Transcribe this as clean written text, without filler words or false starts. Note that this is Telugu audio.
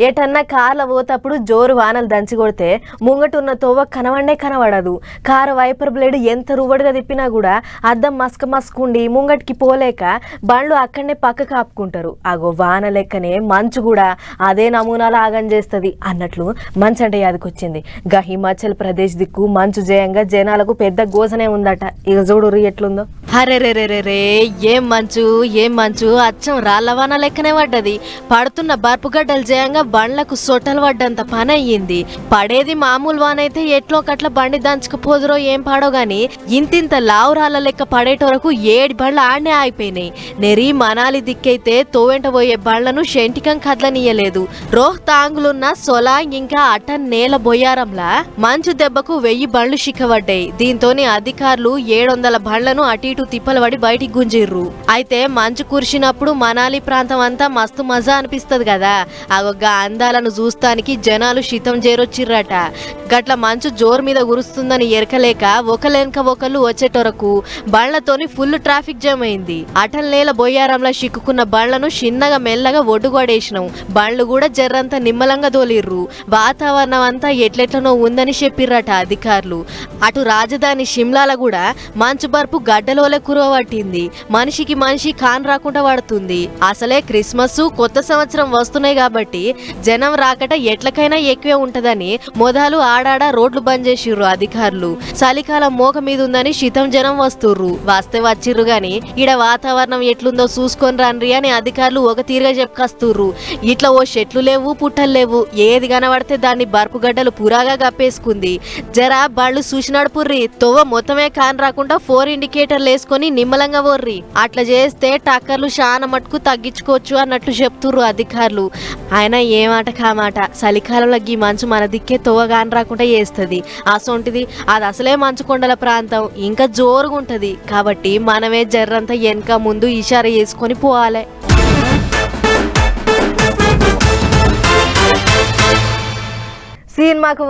ఏటన్నా కార్ల పోతప్పుడు జోరు వానలు దంచి కొడితే ముంగటున్న తోవ కనబడదు. కారు వైపర్ బ్లేడ్ ఎంత రువడుగా తిప్పినా కూడా అద్దం మస్కుండి ముంగటికి పోలేక బండ్లు అక్కడనే పక్కకు ఆపుకుంటారు. అగో వాన లెక్కనే మంచు కూడా అదే నమూనాలో ఆగం చేస్తుంది అన్నట్లు మంచు అంటే యాదకొచ్చింది. గా హిమాచల్ ప్రదేశ్ దిక్కు మంచు జయంగా జనాలకు పెద్ద గోసనే ఉందట. ఇక చూడు ఎట్లుందో. హరే ఏం మంచు అచ్చం రాళ్ల వాన లెక్కనే పడ్డది. పడుతున్న బర్పు గడ్డలు జయంగా బండ్లకు సొట్టలు పడ్డంత పని అయ్యింది. పడేది మామూలు వానైతే ఎట్లో కట్ల బండి దంచకపోదురో ఏం పాడో గాని ఇంతింత లావురాళ్ళ లెక్క పడేటోరకు 7 బండ్లు ఆడనే అయిపోయినాయి. నెరీ మనాలి దిక్కైతే తోవెంట పోయే బండ్లను షెంటికం కదలనీయలేదు. రోహ్తాంగులున్న సొలా ఇంకా అటన్ నేల బొయ్యారంలా మంచు దెబ్బకు 1000 బండ్లు చిక్కబడ్డాయి. దీంతోని అధికారులు 700 బండ్లను అటు ఇటు తిప్పలు పడి బయటికి గుంజిర్రు. అయితే మంచు కురిసినప్పుడు మనాలి ప్రాంతం అంతా మస్తు మజా అనిపిస్తది కదా. ఆ అందాలను చూస్తానికి జనాలు శితం చేరొచ్చిర్రట. గట్ల మంచు జోరు మీద కురుస్తుందని ఎరకలేక ఒకలెనక ఒకళ్ళు వచ్చేటొరకు బండ్లతోని ఫుల్ ట్రాఫిక్ జామ్ అయింది. అటల్ నేల బొయ్యారంలో చిక్కుకున్న బండ్లను చిన్నగా మెల్లగా ఒడ్డుగొడేసినాం. బండ్లు కూడా జర్రంత నిమ్మలంగా తోలిర్రు. వాతావరణం అంతా ఎట్లెట్లనో ఉందని చెప్పిర్రట అధికారులు. అటు రాజధాని షిమ్లాల కూడా మంచు బర్పు గడ్డలోలే కురవబట్టింది. మనిషి కాన్ రాకుండా పడుతుంది. అసలే క్రిస్మస్ కొత్త సంవత్సరం వస్తున్నాయి కాబట్టి జనం రాకట ఎట్లకైనా ఎక్కువే ఉంటదని మొదలు ఆడాడ రోడ్లు బంద్ చేసిర్రు అధికారులు. చలికాలం మోక మీద ఉందని శితం జనం వస్తుర్రు. వస్తే వచ్చిర్రు గాని ఈడ వాతావరణం ఎట్లుందో చూసుకొని రండ్రి అని అధికారులు ఒక తీరుగా చెప్పుకొస్తుర్రు. ఇట్లా ఓ చెట్లు లేవు పుట్టలు లేవు. ఏది కనబడితే దాన్ని బర్పు గడ్డలు పురాగా కప్పేసుకుంది. జరా బళ్ళు చూసి నడుపుర్రి. తొవ్వ మొత్తమే కాన్ రాకుండా 4 ఇండికేటర్లు వేసుకొని నిమ్మలంగా వర్రి. అట్లా చేస్తే టక్కర్లు చాలా మటుకు తగ్గించుకోవచ్చు అన్నట్లు చెప్తుర్రు అధికారులు. ఆయన ఏమాట కామాట చలికాలంలో ఈ మంచు మన దిక్కే తోవగాని రాకుండా చేస్తుంది. అసొంటిది అది అసలే మంచు కొండల ప్రాంతం, ఇంకా జోరుగా ఉంటది. కాబట్టి మనమే జర్రంతా వెనక ముందు ఇషారా చేసుకొని పోవాలి. సినిమాకు